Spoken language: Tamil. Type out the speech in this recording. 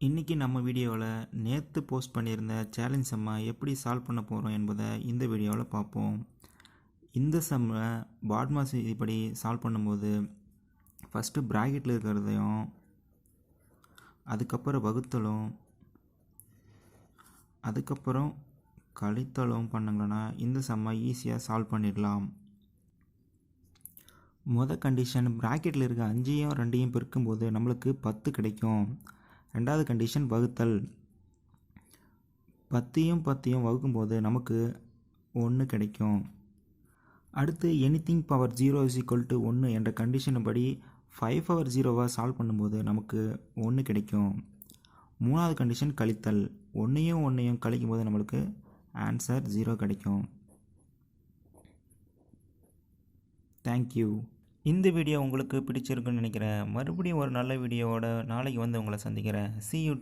இன்றைக்கி நம்ம வீடியோவில் நேற்று போஸ்ட் பண்ணியிருந்த சேலஞ்ச் செம்மை எப்படி சால்வ் பண்ண போகிறோம் என்பதை இந்த வீடியோவில் பார்ப்போம். இந்த செம்மை பாட்மாஸ் விதிப்படி சால்வ் பண்ணும்போது ஃபஸ்ட்டு ப்ராக்கெட்டில் இருக்கிறதையும் அதுக்கப்புறம் வகுத்தலும் அதுக்கப்புறம் கழித்தலும் பண்ணுங்கன்னா இந்த செம்மை ஈஸியாக சால்வ் பண்ணிடலாம். மொதல் கண்டிஷன் ப்ராக்கெட்டில் இருக்க 5ஐயும் 2ஐயும் பெருக்கும்போது நம்மளுக்கு 10 கிடைக்கும். ரெண்டாவது கண்டிஷன் வகுத்தல். 10ஐயும் 10ஐயும் வகுக்கும்போது நமக்கு 1 கிடைக்கும். அடுத்து எனிதிங் பவர் 0 = 1 என்ற கண்டிஷன் படி 5 பவர் 0வை சால்வ் பண்ணும்போது நமக்கு 1 கிடைக்கும். மூணாவது கண்டிஷன் கழித்தல். 1ஐயும் 1ஐயும் கழிக்கும்போது நம்மளுக்கு ஆன்சர் 0 கிடைக்கும். தேங்க்யூ. இந்த வீடியோ உங்களுக்கு பிடிச்சிருக்குன்னு நினைக்கிறேன். மறுபடியும் ஒரு நல்ல வீடியோவோட நாளைக்கு வந்து உங்களை சந்திக்கிறேன். See you.